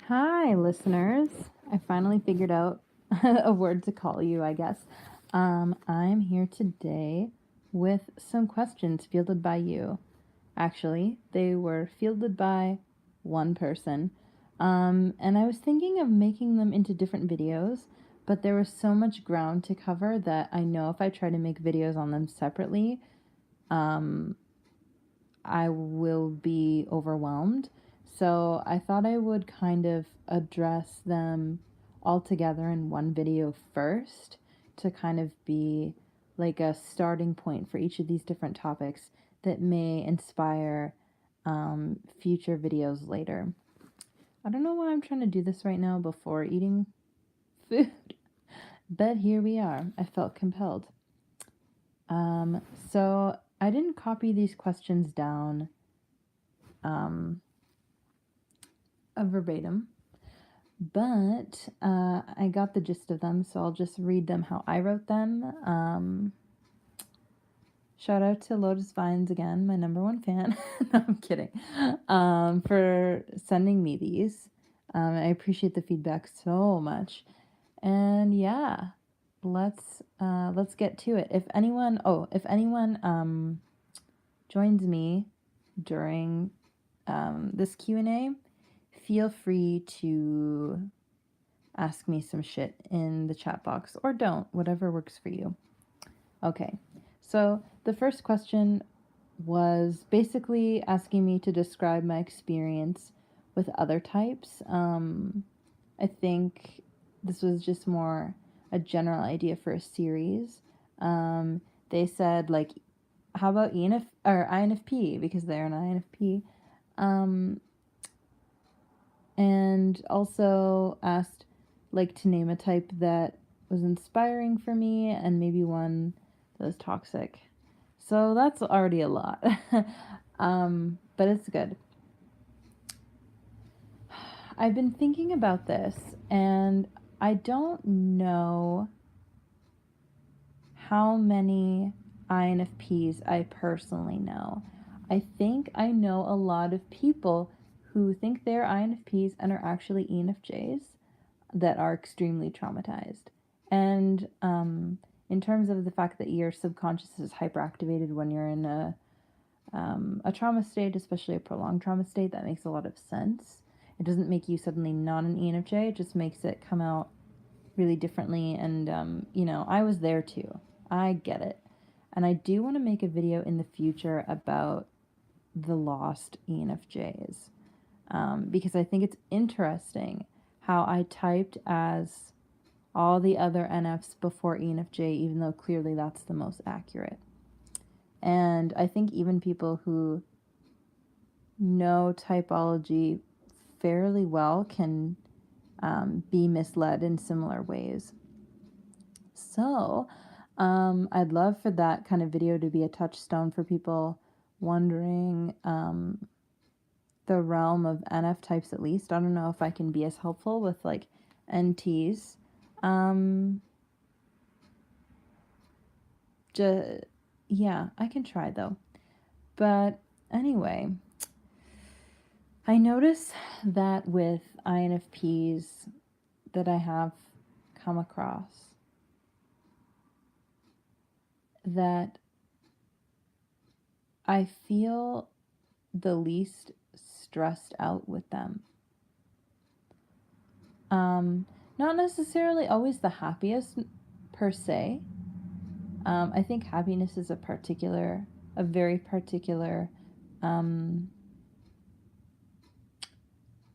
Hi, listeners. I finally figured out a word to call you, I guess. I'm here today with some questions fielded by you. Actually, they were fielded by one person. And I was thinking of making them into different videos, but there was so much ground to cover that I know if I try to make videos on them separately, um, I will be overwhelmed. So I thought I would kind of address them all together in one video first to kind of be like a starting point for each of these different topics that may inspire future videos later. I don't know why I'm trying to do this right now before eating food, but here we are. I felt compelled. So I didn't copy these questions down um, verbatim, but I got the gist of them, so I'll just read them how I wrote them. Shout out to Lotus Vines again, my number one fan. No, I'm kidding. For sending me these. I appreciate the feedback so much. And yeah, let's get to it. If anyone joins me during this Q&A, feel free to ask me some shit in the chat box, or don't, whatever works for you. Okay, so the first question was basically asking me to describe my experience with other types. I think this was just more a general idea for a series. They said, like, how about ENF or INFP, because they're an INFP. And also asked, like, to name a type that was inspiring for me and maybe one that was toxic. So that's already a lot. But it's good. I've been thinking about this, and I don't know how many INFPs I personally know. I think I know a lot of people who think they're INFPs and are actually ENFJs that are extremely traumatized. And in terms of the fact that your subconscious is hyperactivated when you're in a trauma state, especially a prolonged trauma state, that makes a lot of sense. It doesn't make you suddenly not an ENFJ, it just makes it come out really differently. And, I was there too. I get it. And I do want to make a video in the future about the lost ENFJs, because I think it's interesting how I typed as all the other NFs before ENFJ, even though clearly that's the most accurate. And I think even people who know typology fairly well can be misled in similar ways. So I'd love for that kind of video to be a touchstone for people wondering the realm of NF types, at least. I don't know if I can be as helpful with like NTs. Yeah, I can try though. But anyway, I notice that with INFPs that I have come across, that I feel the least stressed out with them. Not necessarily always the happiest per se. I think happiness is a very particular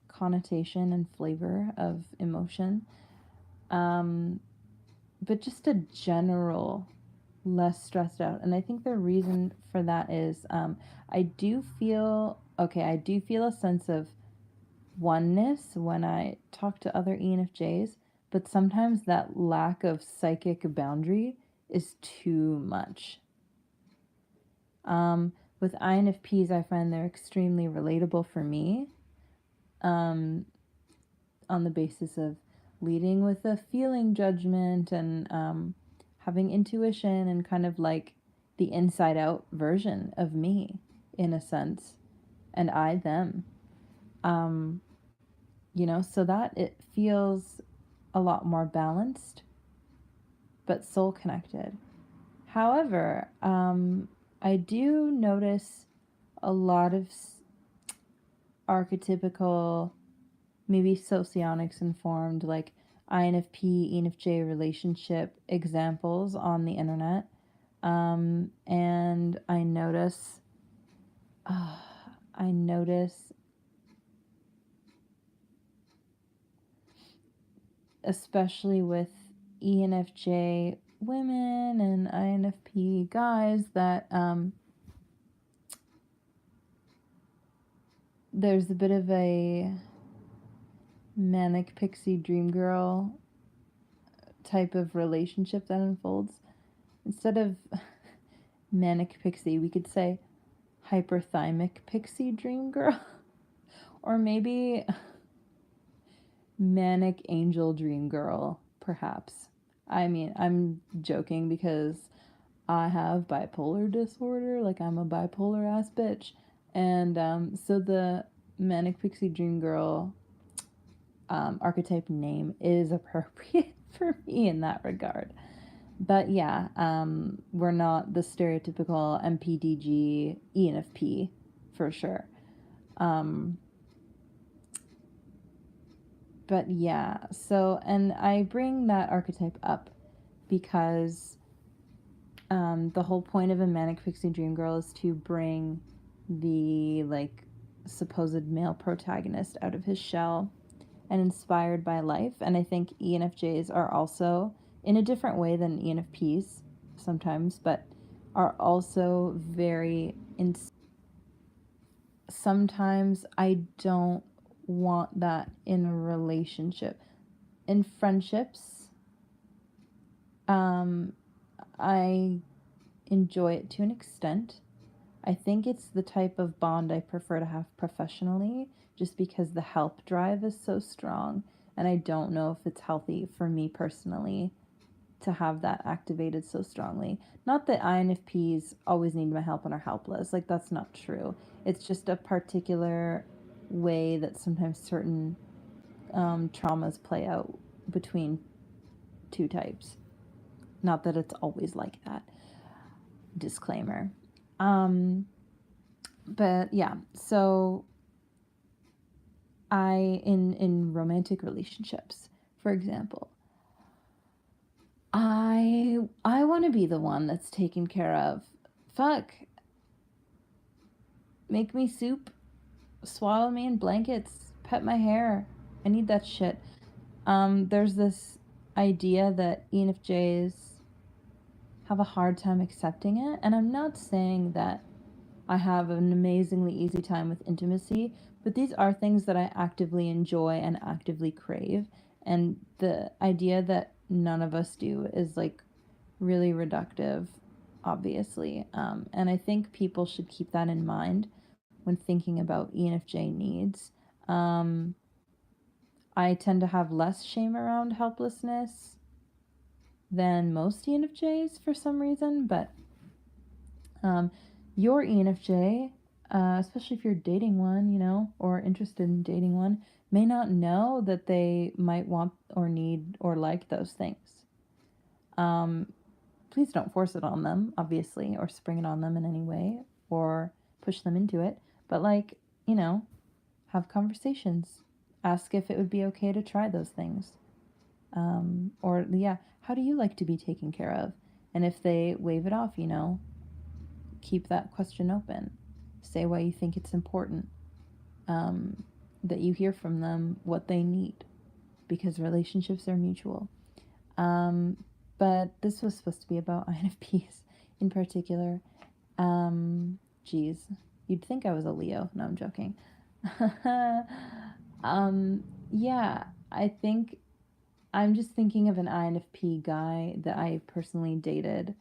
connotation and flavor of emotion. But just a general less stressed out. And I think the reason for that is I do feel a sense of oneness when I talk to other ENFJs, but sometimes that lack of psychic boundary is too much. With INFPs, I find they're extremely relatable for me, on the basis of leading with a feeling judgment and having intuition and kind of like the inside out version of me, in a sense, and I them. so that it feels a lot more balanced, but soul connected. However, I do notice a lot of archetypical, maybe socionics informed, like INFP, ENFJ relationship examples on the internet. And I notice, especially with ENFJ women and INFP guys, that there's a bit of a manic pixie dream girl type of relationship that unfolds. Instead of manic pixie, we could say hyperthymic pixie dream girl. Or maybe manic angel dream girl, perhaps. I mean, I'm joking because I have bipolar disorder, like I'm a bipolar ass bitch. And so the manic pixie dream girl archetype name is appropriate for me in that regard. But yeah, we're not the stereotypical MPDG ENFP for sure. But yeah, so, and I bring that archetype up because the whole point of a manic pixie dream girl is to bring the like supposed male protagonist out of his shell and inspired by life. And I think ENFJs are also, in a different way than ENFPs sometimes, but are also very sometimes I don't want that in a relationship. In friendships, I enjoy it to an extent. I think it's the type of bond I prefer to have professionally, just because the help drive is so strong, and I don't know if it's healthy for me personally to have that activated so strongly. Not that INFPs always need my help and are helpless, like that's not true. It's just a particular way that sometimes certain traumas play out between two types. Not that it's always like that. Disclaimer. But yeah, so in romantic relationships, for example, I want to be the one that's taken care of. Fuck. Make me soup, swaddle me in blankets, pet my hair. I need that shit. There's this idea that ENFJs have a hard time accepting it, and I'm not saying that I have an amazingly easy time with intimacy, but these are things that I actively enjoy and actively crave. And the idea that none of us do is like really reductive, obviously. And I think people should keep that in mind when thinking about ENFJ needs. I tend to have less shame around helplessness than most ENFJs for some reason, but your ENFJ, especially if you're dating one, or interested in dating one, may not know that they might want or need or like those things. Please don't force it on them, obviously, or spring it on them in any way, or push them into it. But, like, have conversations. Ask if it would be okay to try those things. Or, yeah, how do you like to be taken care of? And if they wave it off, keep that question open. Say why you think it's important. That you hear from them what they need. Because relationships are mutual. But this was supposed to be about INFPs in particular. Geez, you'd think I was a Leo. No, I'm joking. Yeah, I think I'm just thinking of an INFP guy that I personally dated.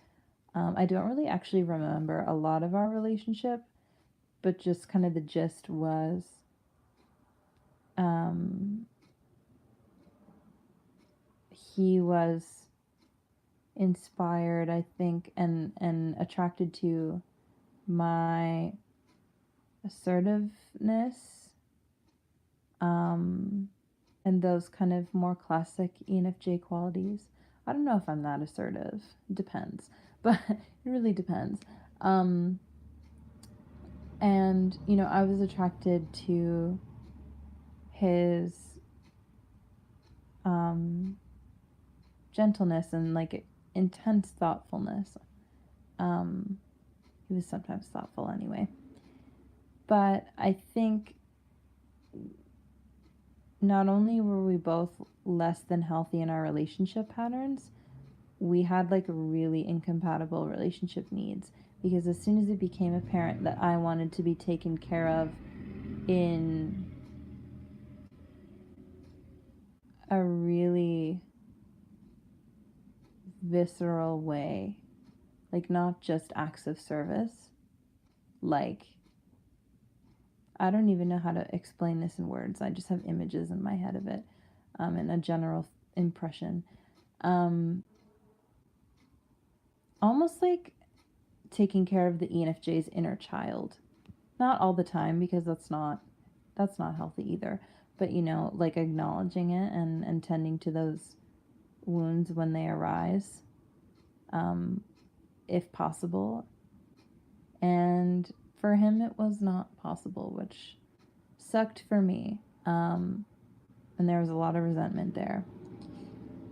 I don't really actually remember a lot of our relationship, but just kind of the gist was he was inspired, I think, and attracted to my assertiveness, and those kind of more classic ENFJ qualities. I don't know if I'm that assertive. It depends, but it really depends. And I was attracted to his gentleness and like intense thoughtfulness. He was sometimes thoughtful anyway. But I think not only were we both less than healthy in our relationship patterns, we had like really incompatible relationship needs, because as soon as it became apparent that I wanted to be taken care of in a really visceral way, like not just acts of service, like I don't even know how to explain this in words. I just have images in my head of it, and a general impression. Almost like taking care of the ENFJ's inner child. Not all the time, because that's not healthy either. But like acknowledging it and tending to those wounds when they arise, if possible. And for him, it was not possible, which sucked for me. And there was a lot of resentment there.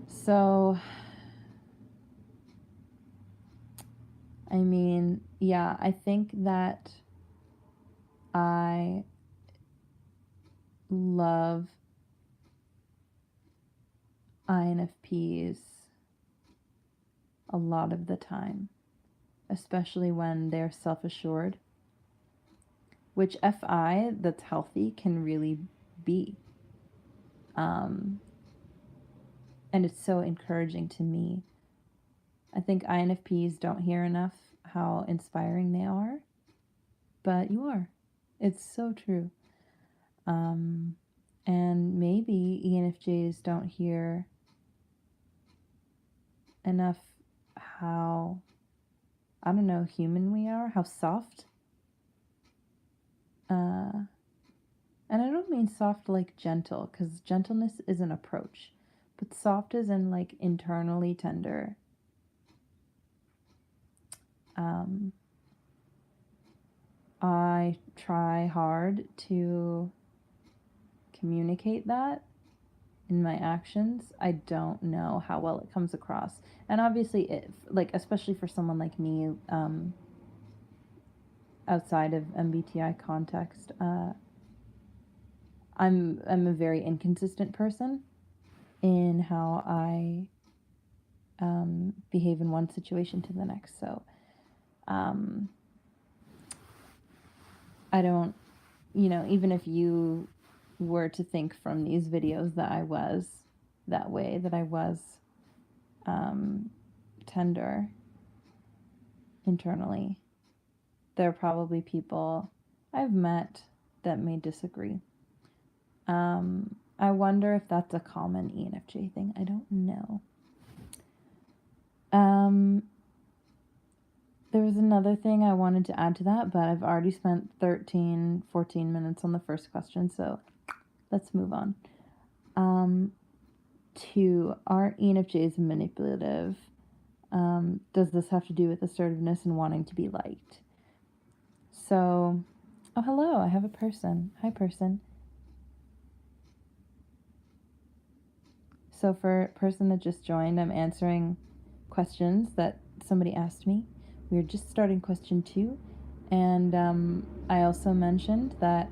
So, I mean, yeah, I think that I love INFPs a lot of the time, especially when they're self-assured, which FI that's healthy can really be. And it's so encouraging to me. I think INFPs don't hear enough how inspiring they are, but you are. It's so true. And maybe ENFJs don't hear enough how, I don't know, human we are, how soft. And I don't mean soft like gentle, because gentleness is an approach, but soft is in like internally tender. I try hard to communicate that in my actions. I don't know how well it comes across, and obviously, if like especially for someone like me, outside of MBTI context, I'm a very inconsistent person in how I behave in one situation to the next. So I don't, even if you were to think from these videos that I was that way, that I was tender internally, there are probably people I've met that may disagree. I wonder if that's a common ENFJ thing. I don't know. There was another thing I wanted to add to that, but I've already spent 13, 14 minutes on the first question, so let's move on. 2, are ENFJs manipulative? Does this have to do with assertiveness and wanting to be liked? So, oh, hello, I have a person. Hi, person. So for a person that just joined, I'm answering questions that somebody asked me. We're just starting question 2. And I also mentioned that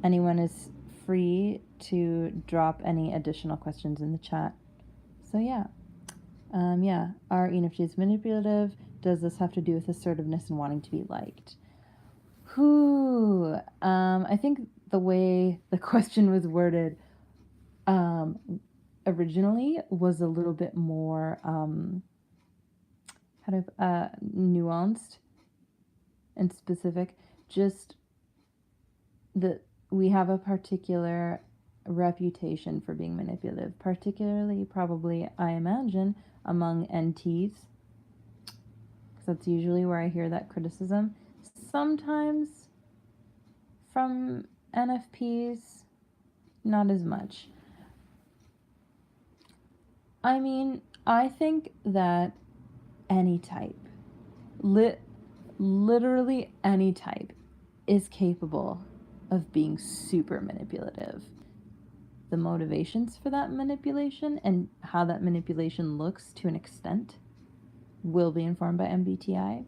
anyone is free to drop any additional questions in the chat. So yeah. Are ENFJs manipulative? Does this have to do with assertiveness and wanting to be liked? I think the way the question was worded originally was a little bit more nuanced and specific. Just that we have a particular reputation for being manipulative, particularly probably, I imagine, among NTs, because that's usually where I hear that criticism. Sometimes from NFPs, Not as much. I mean, I think that any type, literally any type, is capable of being super manipulative. The motivations for that manipulation and how that manipulation looks to an extent will be informed by MBTI.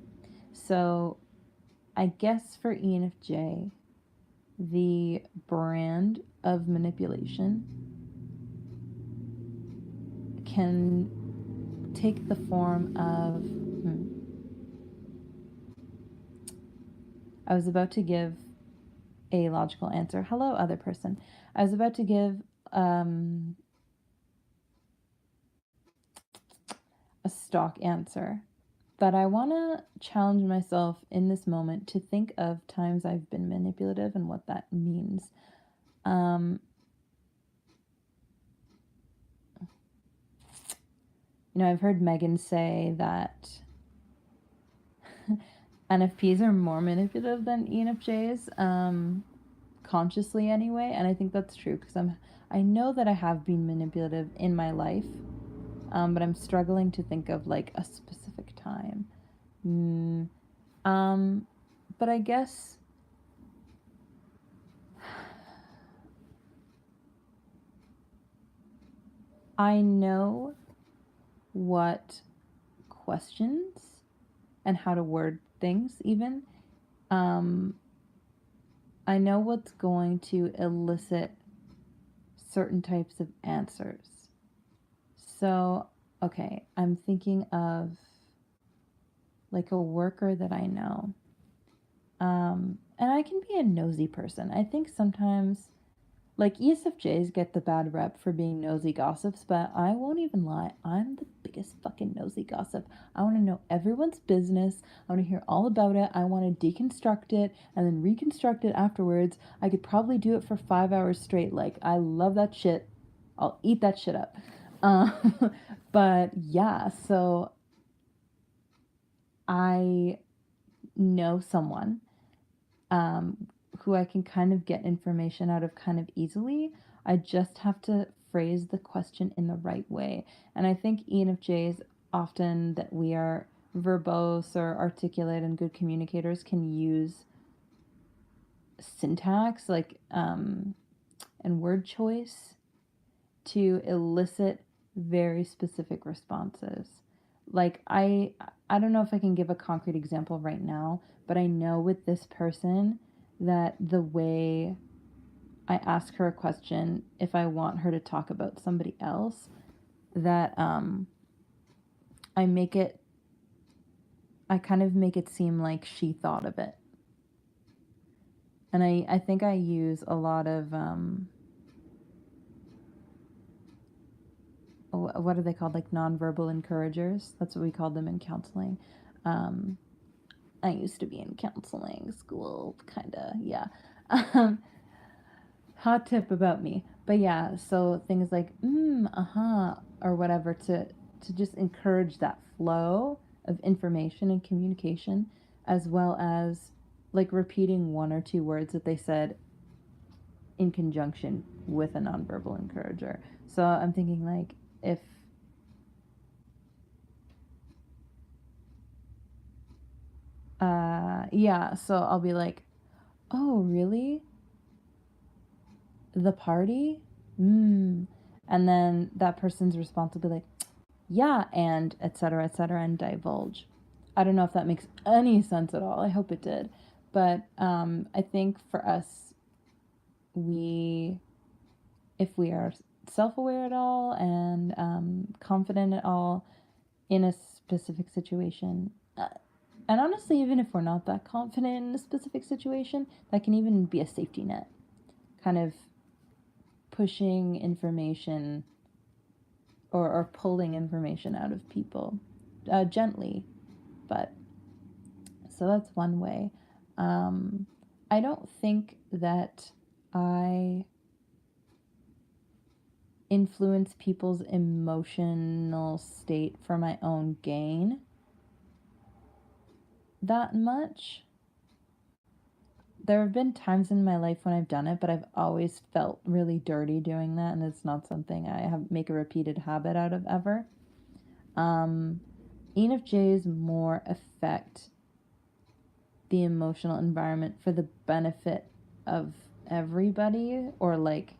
So I guess for ENFJ, the brand of manipulation can take the form of. I was about to give a logical answer. Hello, other person. I was about to give a stock answer, but I want to challenge myself in this moment to think of times I've been manipulative and what that means. I've heard Megan say that NFPs are more manipulative than ENFJs, consciously anyway, and I think that's true because I know that I have been manipulative in my life, but I'm struggling to think of like a specific time. But I guess I know what questions and how to word things even. I know what's going to elicit certain types of answers. So, okay, I'm thinking of like a worker that I know. And I can be a nosy person. I think sometimes, like, ESFJs get the bad rep for being nosy gossips, but I won't even lie. I'm the biggest fucking nosy gossip. I want to know everyone's business. I want to hear all about it. I want to deconstruct it and then reconstruct it afterwards. I could probably do it for 5 hours straight. Like, I love that shit. I'll eat that shit up. But yeah, so I know someone who I can kind of get information out of kind of easily. I just have to phrase the question in the right way. And I think ENFJs often that we are verbose or articulate and good communicators can use syntax like and word choice to elicit very specific responses. Like I don't know if I can give a concrete example right now, but I know with this person that the way I ask her a question, if I want her to talk about somebody else, that I kind of make it seem like she thought of it. And I think I use a lot of what are they called, like nonverbal encouragers. That's what we called them in counseling. I used to be in counseling school, kind of, yeah. Hot tip about me. But yeah, so things like, or whatever to just encourage that flow of information and communication, as well as like repeating one or two words that they said in conjunction with a nonverbal encourager. So I'm thinking like if yeah, so I'll be like, "Oh, really? The party?" And then that person's response will be like, "Yeah, and etc., and divulge." I don't know if that makes any sense at all. I hope it did. But I think for us, if we are self-aware at all and confident at all in a specific situation, and honestly, even if we're not that confident in a specific situation, that can even be a safety net, kind of pushing information or pulling information out of people gently. But so that's one way. I don't think that I influence people's emotional state for my own gain that much. there have been times in my life when I've done it, but I've always felt really dirty doing that, and it's not something I have make a repeated habit out of ever. ENFJs more affect the emotional environment for the benefit of everybody, or like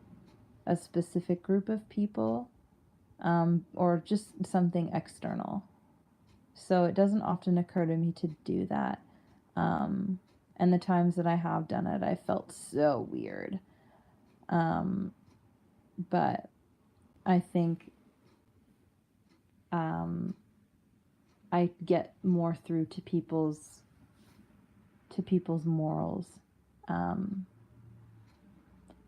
a specific group of people, or just something external. So it doesn't often occur to me to do that. And the times that I have done it, I felt so weird. But I think I get more through to people's morals.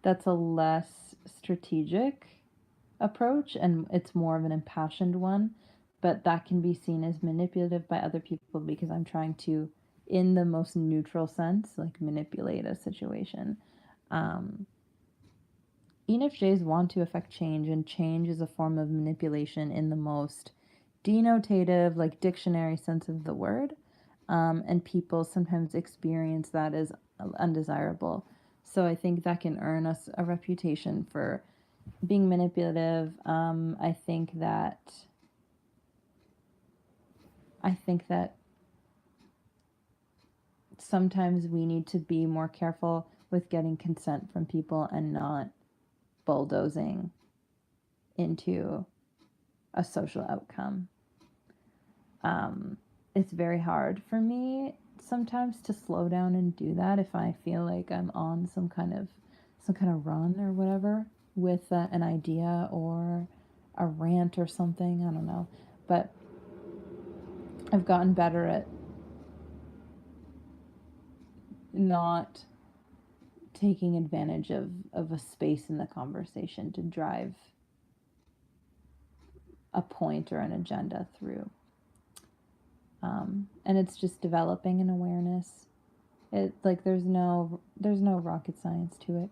That's a less strategic approach, and it's more of an impassioned one, but that can be seen as manipulative by other people because I'm trying to, in the most neutral sense, like manipulate a situation. ENFJs want to affect change, and change is a form of manipulation in the most denotative, like dictionary sense of the word. And people sometimes experience that as undesirable. So I think that can earn us a reputation for being manipulative. I think that sometimes we need to be more careful with getting consent from people and not bulldozing into a social outcome. It's very hard for me sometimes to slow down and do that if I feel like I'm on some kind of run or whatever with an idea or a rant or something. I don't know, but I've gotten better at not taking advantage of a space in the conversation to drive a point or an agenda through. And it's just developing an awareness. It like there's no rocket science to it.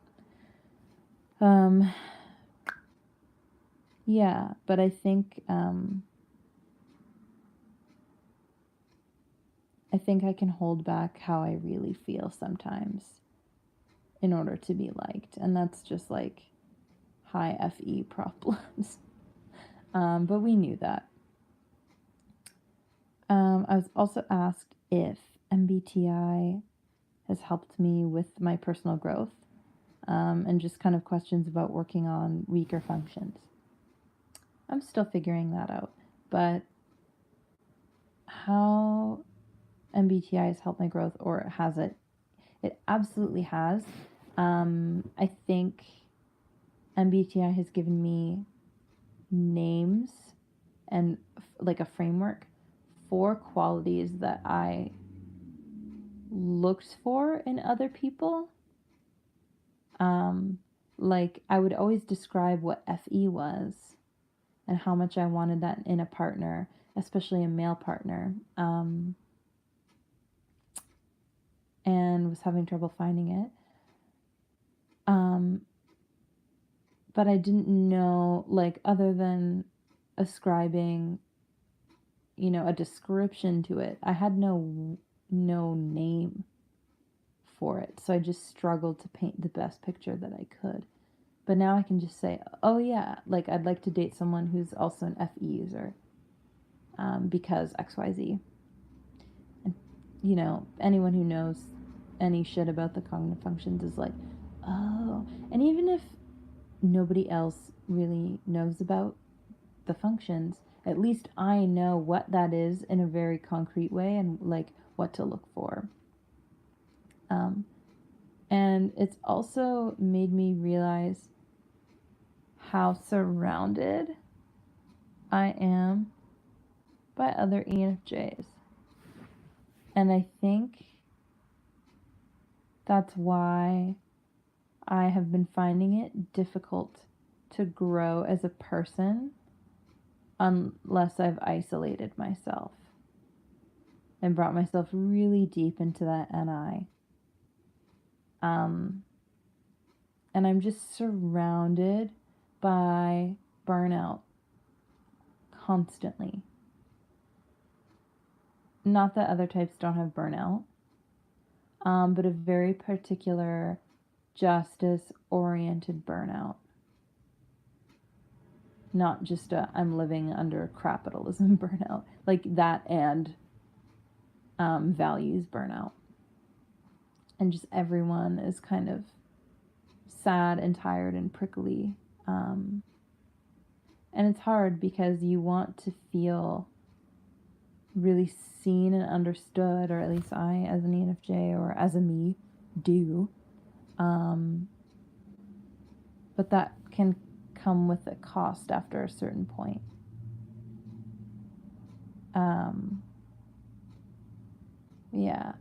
Yeah, but I think I can hold back how I really feel sometimes in order to be liked, and that's just like high FE problems. But we knew that. I was also asked if MBTI has helped me with my personal growth, and just kind of questions about working on weaker functions. I'm still figuring that out, but how MBTI has helped my growth, or has it? It absolutely has. I think MBTI has given me names and like a framework for qualities that I looked for in other people. Like I would always describe what FE was and how much I wanted that in a partner, especially a male partner, and was having trouble finding it. But I didn't know, like, other than ascribing, a description to it, I had no name for it. So I just struggled to paint the best picture that I could. But now I can just say, oh yeah, like I'd like to date someone who's also an FE user, because XYZ. And, anyone who knows any shit about the cognitive functions is like, oh. And even if nobody else really knows about the functions, at least I know what that is in a very concrete way and like what to look for. And it's also made me realize how surrounded I am by other ENFJs. And I think that's why I have been finding it difficult to grow as a person unless I've isolated myself and brought myself really deep into that NI. And I'm just surrounded by burnout constantly. Not that other types don't have burnout, but a very particular justice-oriented burnout. Not just a I'm living under capitalism burnout. Like that and values burnout. And just everyone is kind of sad and tired and prickly. And it's hard because you want to feel really seen and understood, or at least I, as an ENFJ or as a me, do. But that can come with a cost after a certain point. Yeah.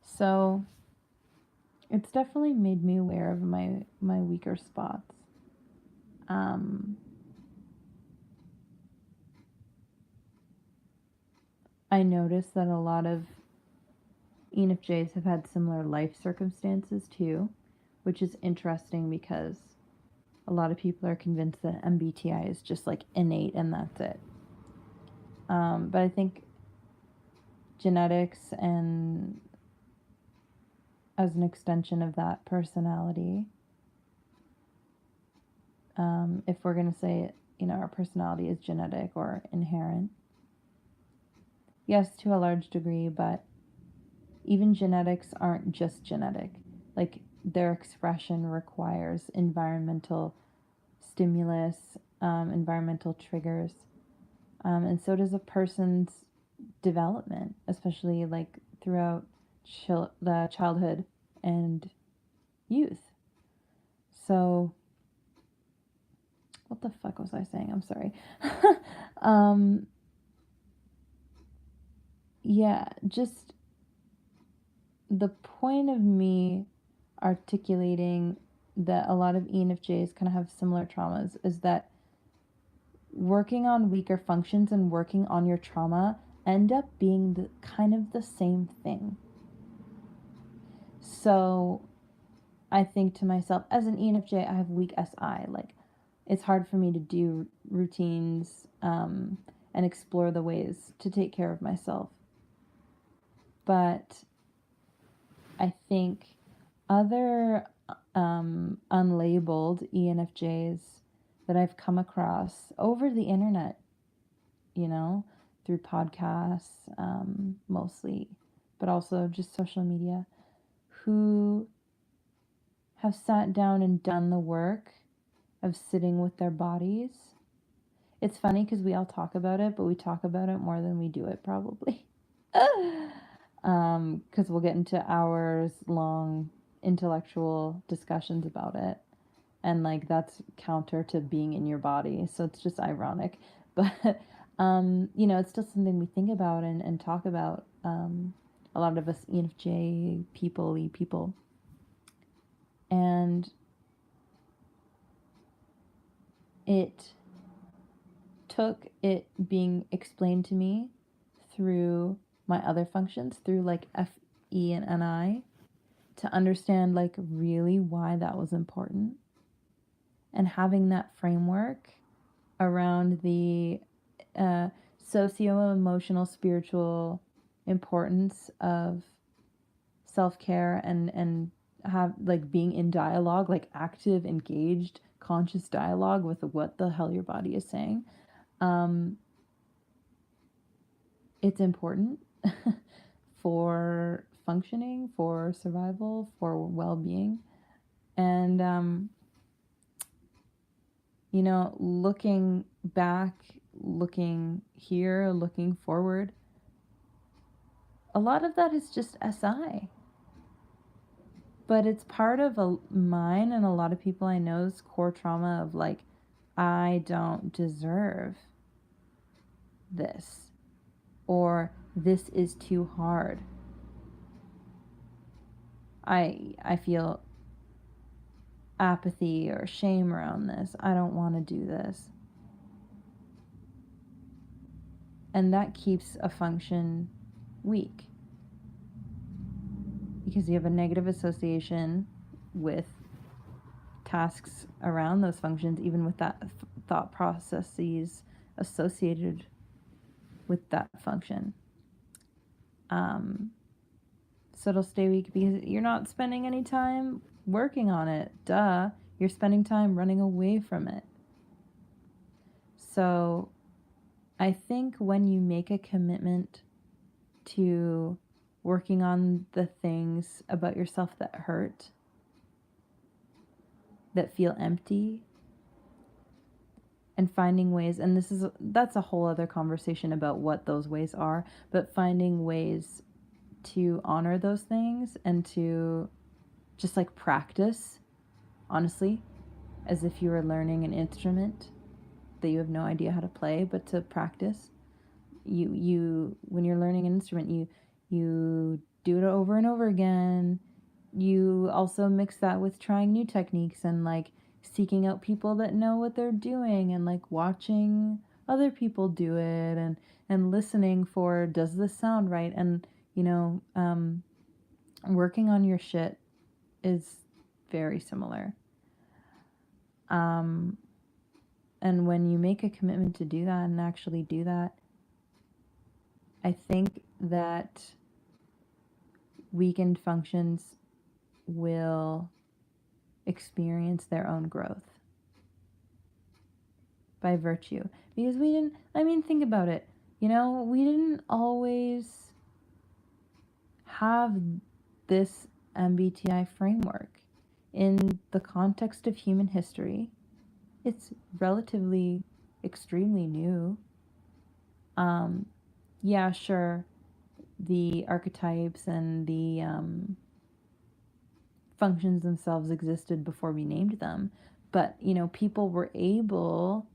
So it's definitely made me aware of my weaker spots. I noticed that a lot of ENFJs have had similar life circumstances too, which is interesting because a lot of people are convinced that MBTI is just like innate and that's it. But I think genetics and as an extension of that personality, if we're going to say, our personality is genetic or inherent, yes, to a large degree, but even genetics aren't just genetic. Like, their expression requires environmental stimulus, environmental triggers, and so does a person's development, especially like throughout the childhood and youth. So, what the fuck was I saying? I'm sorry. Yeah, just the point of me articulating that a lot of ENFJs kind of have similar traumas is that working on weaker functions and working on your trauma end up being kind of the same thing. So I think to myself, as an ENFJ, I have weak SI. Like, it's hard for me to do routines and explore the ways to take care of myself. But I think other unlabeled ENFJs that I've come across over the internet, through podcasts mostly, but also just social media, who have sat down and done the work of sitting with their bodies. It's funny because we all talk about it, but we talk about it more than we do it probably. Because we'll get into hours long intellectual discussions about it. And like that's counter to being in your body. So it's just ironic. But, it's still something we think about and talk about. A lot of us ENFJ people. And it took it being explained to me through my other functions, through like FE and NI, to understand like really why that was important. And having that framework around the socio-emotional, spiritual importance of self-care and have like being in dialogue, like active, engaged, conscious dialogue with what the hell your body is saying. It's important for functioning, for survival, for well-being. And looking back, looking here, looking forward, a lot of that is just SI. But it's part of mine and a lot of people I know's core trauma of like, I don't deserve this, or this is too hard. I feel apathy or shame around this. I don't want to do this. And that keeps a function weak because you have a negative association with tasks around those functions, even with that thought processes associated with that function. So it'll stay weak because you're not spending any time working on it. Duh. You're spending time running away from it. So I think when you make a commitment to working on the things about yourself that hurt, that feel empty, and finding ways, and that's a whole other conversation about what those ways are, but finding ways to honor those things and to just like practice, honestly, as if you were learning an instrument that you have no idea how to play, but to practice. You when you're learning an instrument, you do it over and over again. You also mix that with trying new techniques and like seeking out people that know what they're doing and like watching other people do it and listening for, does this sound right? And working on your shit is very similar. And when you make a commitment to do that and actually do that, I think that weakened functions will experience their own growth by virtue. Because think about it. We didn't always have this MBTI framework. In the context of human history, it's relatively extremely new. Yeah, sure, the archetypes and the functions themselves existed before we named them, but people were able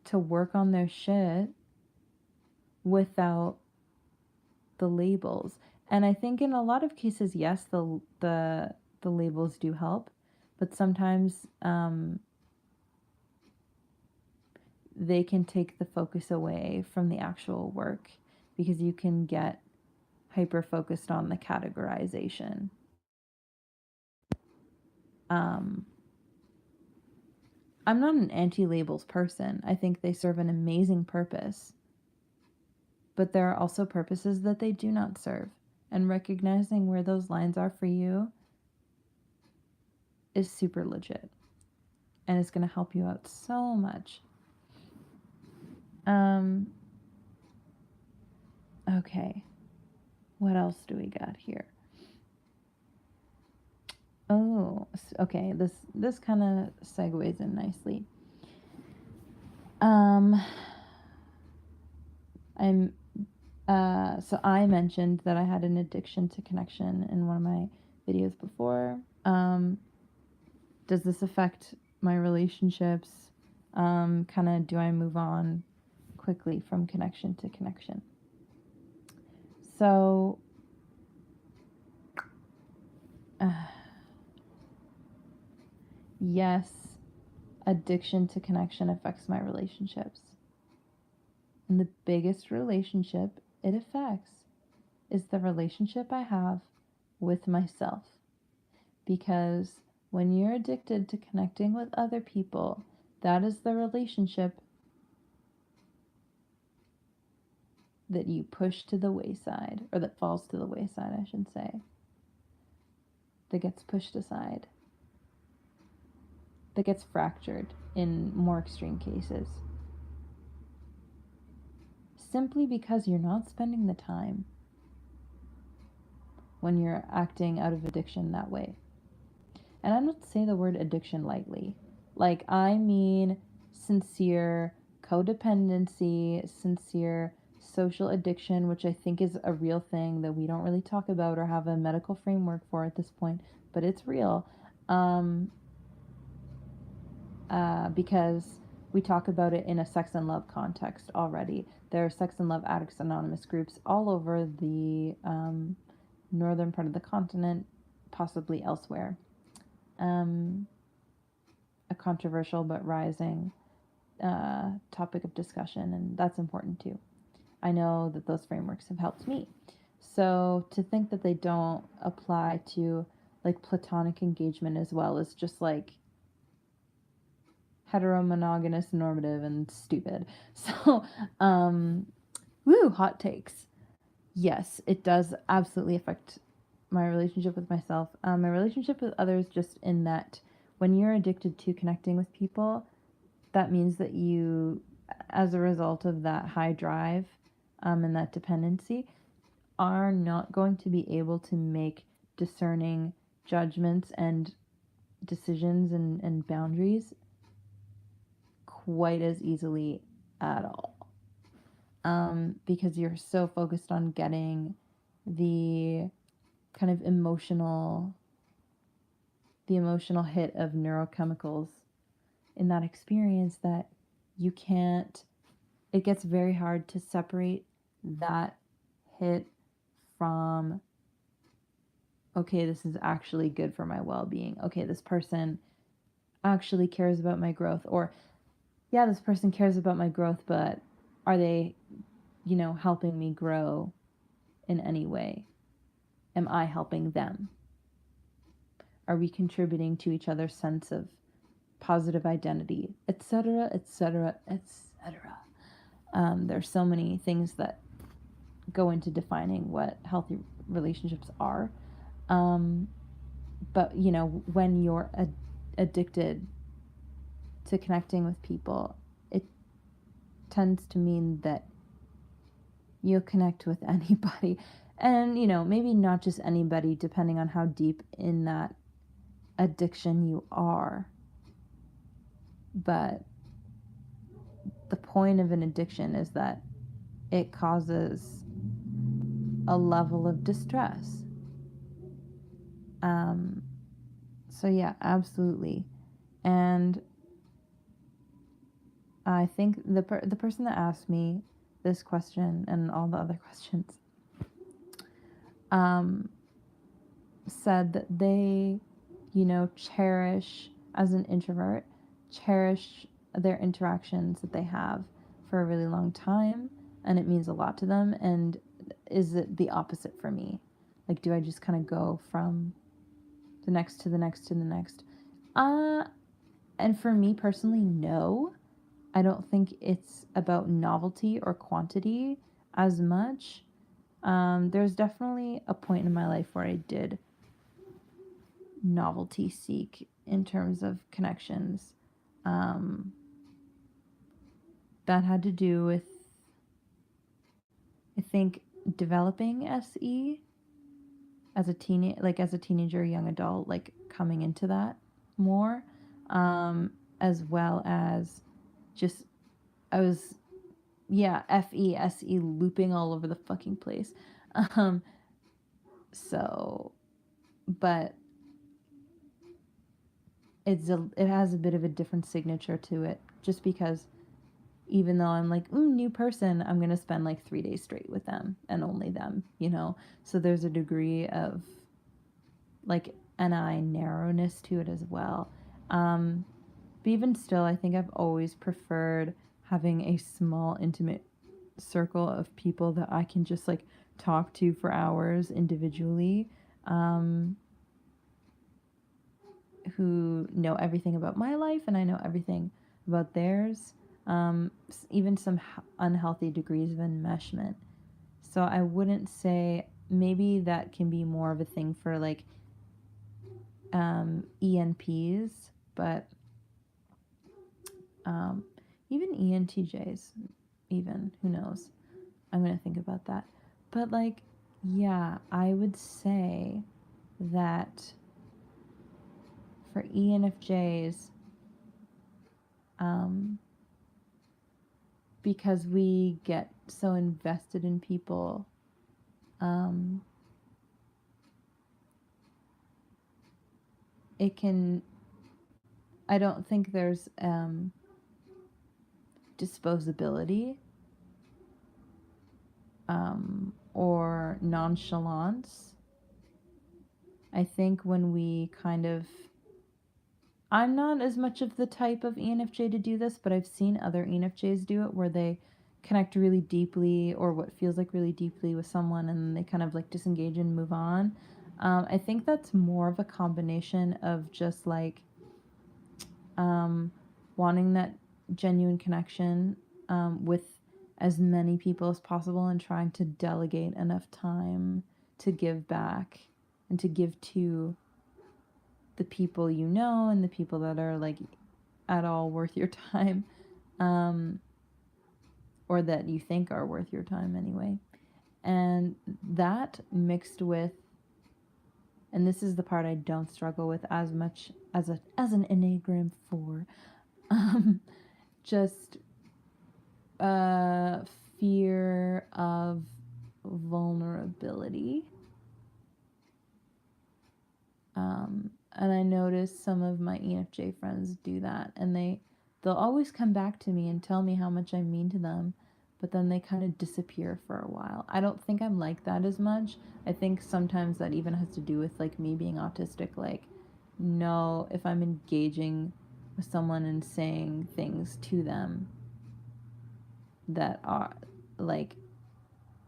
to work on their shit without the labels. And I think in a lot of cases, yes, the labels do help, but sometimes they can take the focus away from the actual work because you can get hyper focused on the categorization. I'm not an anti-labels person. I think they serve an amazing purpose. But there are also purposes that they do not serve. And recognizing where those lines are for you is super legit. And it's going to help you out so much. Okay. What else do we got here? Oh, okay. This kind of segues in nicely. So I mentioned that I had an addiction to connection in one of my videos before. Does this affect my relationships? Kind of, do I move on quickly from connection to connection? So, yes, addiction to connection affects my relationships. And the biggest relationship it affects is the relationship I have with myself. Because when you're addicted to connecting with other people, that is the relationship that you push to the wayside, or that falls to the wayside, I should say, that gets pushed aside, that gets fractured in more extreme cases. Simply because you're not spending the time when you're acting out of addiction that way. And I don't say the word addiction lightly. Like, I mean sincere codependency, sincere social addiction, which I think is a real thing that we don't really talk about or have a medical framework for at this point, but it's real. Because we talk about it in a sex and love context already. There are Sex and Love Addicts Anonymous groups all over the northern part of the continent, possibly elsewhere. A controversial but rising topic of discussion, and that's important too. I know that those frameworks have helped me. So to think that they don't apply to like platonic engagement as well is just like heteromonogamous, normative, and stupid. So, woo, hot takes. Yes, it does absolutely affect my relationship with myself. My relationship with others, just in that when you're addicted to connecting with people, that means that you, as a result of that high drive and that dependency, are not going to be able to make discerning judgments and decisions and boundaries quite as easily at all. Because you're so focused on getting the kind of emotional hit of neurochemicals in that experience that you can't, it gets very hard to separate that hit from, okay, this is actually good for my well-being. Okay, this person actually cares about my growth. Or, yeah, this person cares about my growth, but are they, helping me grow in any way? Am I helping them? Are we contributing to each other's sense of positive identity, etc., etc., etc.? There's so many things that go into defining what healthy relationships are. But, when you're addicted to connecting with people, it tends to mean that you'll connect with anybody. And, maybe not just anybody, depending on how deep in that addiction you are. But the point of an addiction is that it causes a level of distress. So yeah, absolutely. And I think the person that asked me this question and all the other questions said that they, cherish, as an introvert, cherish their interactions that they have for a really long time, and it means a lot to them. And is it the opposite for me? Like, do I just kind of go from the next to the next to the next? And for me personally, no. I don't think it's about novelty or quantity as much. There's definitely a point in my life where I did novelty seek in terms of connections. That had to do with, I think, developing SE as a teenager, young adult, like coming into that more, as well as just I was, yeah, FESE looping all over the fucking place. So, but it has a bit of a different signature to it, just because even though I'm like, new person, I'm going to spend like 3 days straight with them and only them, So there's a degree of like NI narrowness to it as well. But even still, I think I've always preferred having a small, intimate circle of people that I can just like talk to for hours individually, who know everything about my life and I know everything about theirs. Even some unhealthy degrees of enmeshment. So I wouldn't say, maybe that can be more of a thing for like ENPs, but even ENTJs, even, who knows? I'm going to think about that. But like, yeah, I would say that for ENFJs, because we get so invested in people, it can, I don't think there's disposability or nonchalance. I think when we kind of, I'm not as much of the type of ENFJ to do this, but I've seen other ENFJs do it, where they connect really deeply, or what feels like really deeply, with someone, and then they kind of like disengage and move on. I think that's more of a combination of just like wanting that genuine connection with as many people as possible, and trying to delegate enough time to give back and to give to the people you know and the people that are like at all worth your time, or that you think are worth your time anyway. And that mixed with, and this is the part I don't struggle with as much as an Enneagram 4, just fear of vulnerability. And I notice some of my ENFJ friends do that, and they'll always come back to me and tell me how much I mean to them, but then they kind of disappear for a while. I don't think I'm like that as much. I think sometimes that even has to do with like me being autistic. Like, no, if I'm engaging with someone and saying things to them that are like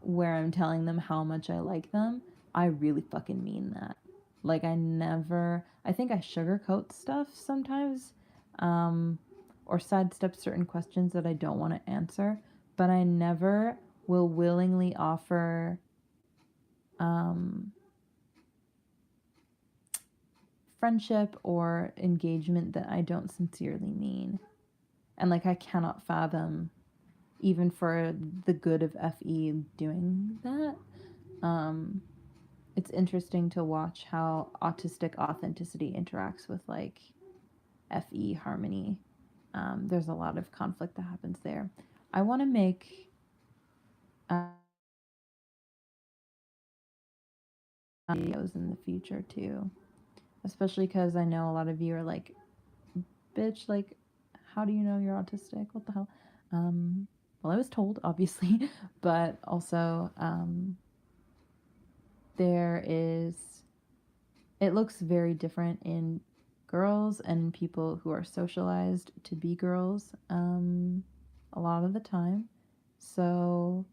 where I'm telling them how much I like them, I really fucking mean that. Like, I think I sugarcoat stuff sometimes, or sidestep certain questions that I don't want to answer, but I never will willingly offer friendship or engagement that I don't sincerely mean. And like, I cannot fathom, even for the good of FE, doing that. It's interesting to watch how autistic authenticity interacts with like FE harmony. There's a lot of conflict that happens there. I want to make videos in the future too, especially because I know a lot of you are like, bitch, like, how do you know you're autistic? What the hell? Well, I was told, obviously, but also it looks very different in girls and people who are socialized to be girls a lot of the time. So,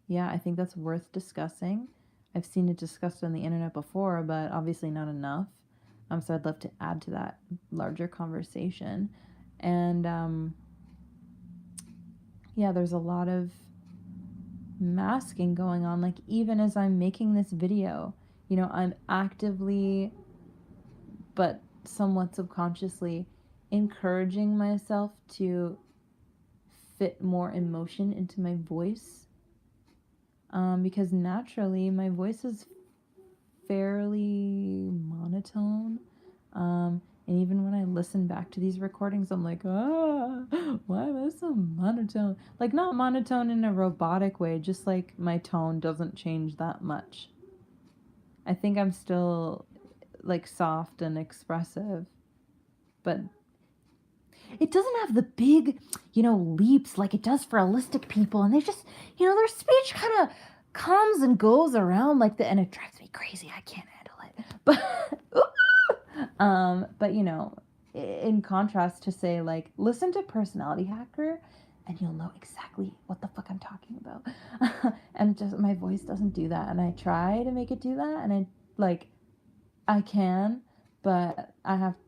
yeah, I think that's worth discussing. I've seen it discussed on the internet before, but obviously not enough. So I'd love to add to that larger conversation. And yeah, there's a lot of masking going on. Like, even as I'm making this video, you know, I'm actively, but somewhat subconsciously, encouraging myself to fit more emotion into my voice, because naturally my voice is fairly monotone, and even when I listen back to these recordings, I'm like, why am I so monotone? Like, not monotone in a robotic way, just like my tone doesn't change that much. I think I'm still like soft and expressive, but it doesn't have the big, leaps like it does for holistic people. And they just, their speech kind of comes and goes around like that, and it drives me crazy. I can't handle it. But in contrast to, say, like, listen to Personality Hacker, and you'll know exactly what the fuck I'm talking about. And just my voice doesn't do that, and I try to make it do that, and I can, but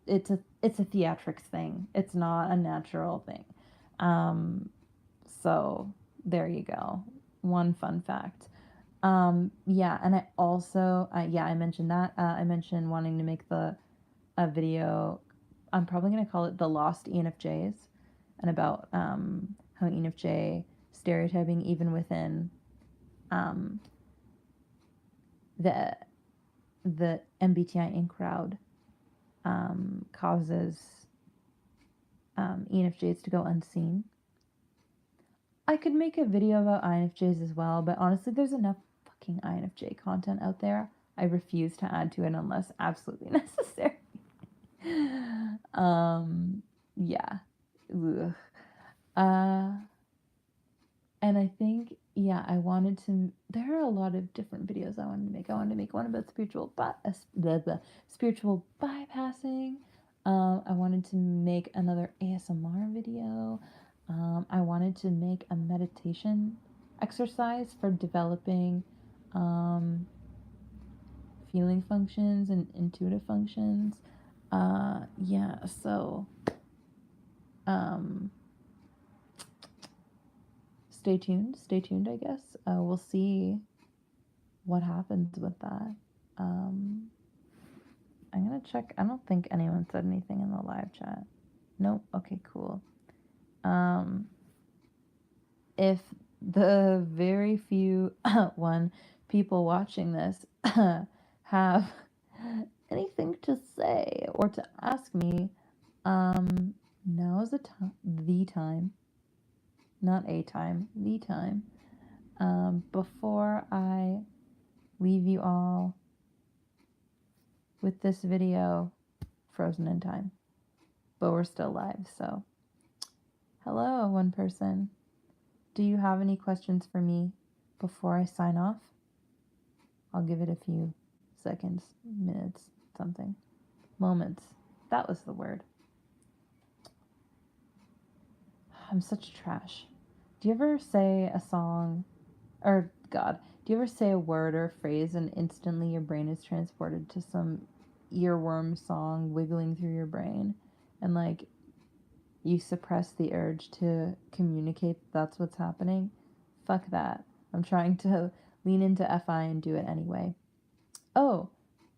it's a theatrics thing. It's not a natural thing. So there you go. One fun fact. Yeah, and I also, I mentioned that. I mentioned wanting to make a video. I'm probably going to call it The Lost ENFJs, and about how ENFJ stereotyping, even within the MBTI in crowd, causes ENFJs to go unseen. I could make a video about INFJs as well, but honestly, there's enough fucking INFJ content out there. I refuse to add to it unless absolutely necessary. Yeah. Ugh. And I think, yeah, there are a lot of different videos I wanted to make. I wanted to make one about spiritual bypassing. I wanted to make another ASMR video. I wanted to make a meditation exercise for developing feeling functions and intuitive functions. Yeah, so Stay tuned, I guess. We'll see what happens with that. I'm gonna check. I don't think anyone said anything in the live chat. Nope. Okay, cool. If the very few people watching this have anything to say or to ask me, now is the time, not a time, the time, before I leave you all with this video frozen in time. But we're still live, so hello, one person. Do you have any questions for me before I sign off? I'll give it a few seconds, minutes, something. Moments. That was the word. I'm such trash. Do you ever say a song, or God, do you ever say a word or a phrase and instantly your brain is transported to some earworm song wiggling through your brain and like you suppress the urge to communicate that's what's happening? Fuck that. I'm trying to lean into FI and do it anyway. Oh,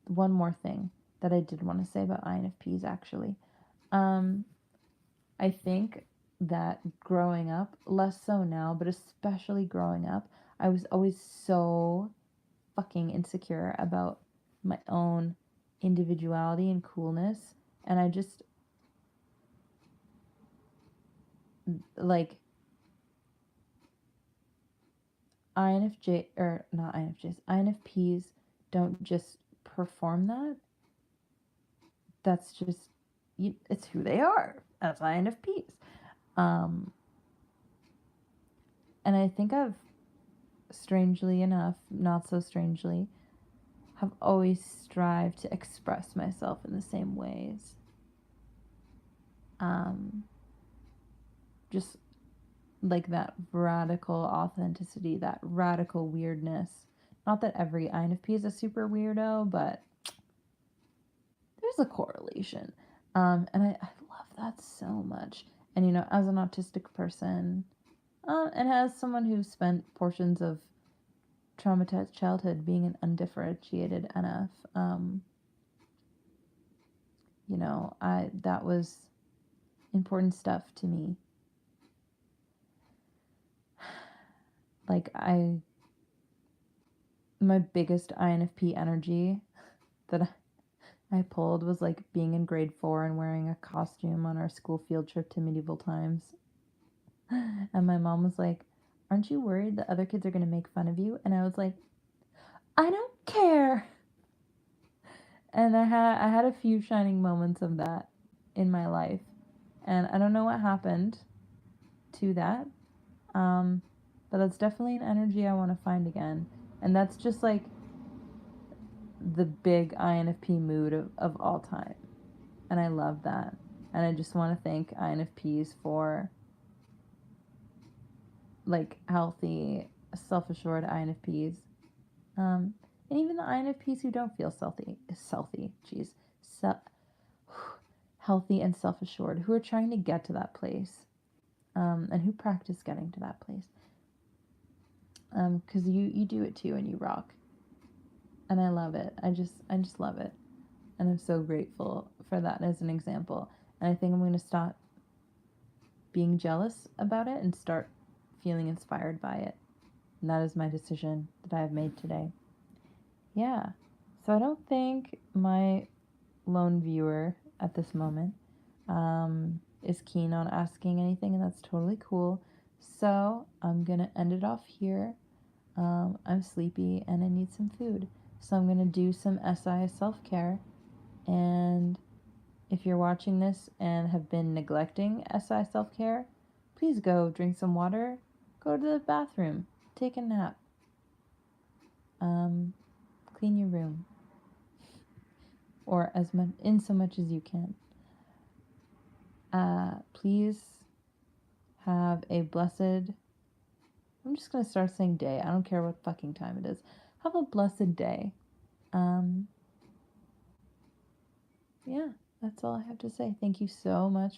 one more thing that I did want to say about INFPs actually. I think that growing up, less so now, but especially growing up, I was always so fucking insecure about my own individuality and coolness. And I just, like, INFJ, or not INFJs, INFPs don't just perform that. That's just, it's who they are as INFPs. And I think I've, strangely enough, not so strangely, have always strived to express myself in the same ways. Just like that radical authenticity, that radical weirdness. Not that every INFP is a super weirdo, but there's a correlation. And I love that so much. And, as an autistic person, and as someone who spent portions of traumatized childhood being an undifferentiated NF, that was important stuff to me. Like, my biggest INFP energy that I pulled was like being in grade 4 and wearing a costume on our school field trip to medieval times. And my mom was like, "Aren't you worried that other kids are going to make fun of you?" And I was like, "I don't care." And I had a few shining moments of that in my life. And I don't know what happened to that. But that's definitely an energy I want to find again. And that's just like the big INFP mood of all time. And I love that. And I just want to thank INFPs for like healthy, self-assured INFPs. And even the INFPs who don't feel healthy and self-assured, who are trying to get to that place, and who practice getting to that place. Because you do it too, and you rock. And I love it. I just love it. And I'm so grateful for that as an example. And I think I'm going to stop being jealous about it and start feeling inspired by it. And that is my decision that I have made today. Yeah. So I don't think my lone viewer at this moment is keen on asking anything, and that's totally cool. So I'm going to end it off here. I'm sleepy and I need some food. So I'm going to do some SI self-care. And if you're watching this and have been neglecting SI self-care, please go drink some water, go to the bathroom, take a nap, clean your room, or in so much as you can. Please have a blessed, I'm just going to start saying day. I don't care what fucking time it is. Have a blessed day. Yeah, that's all I have to say. Thank you so much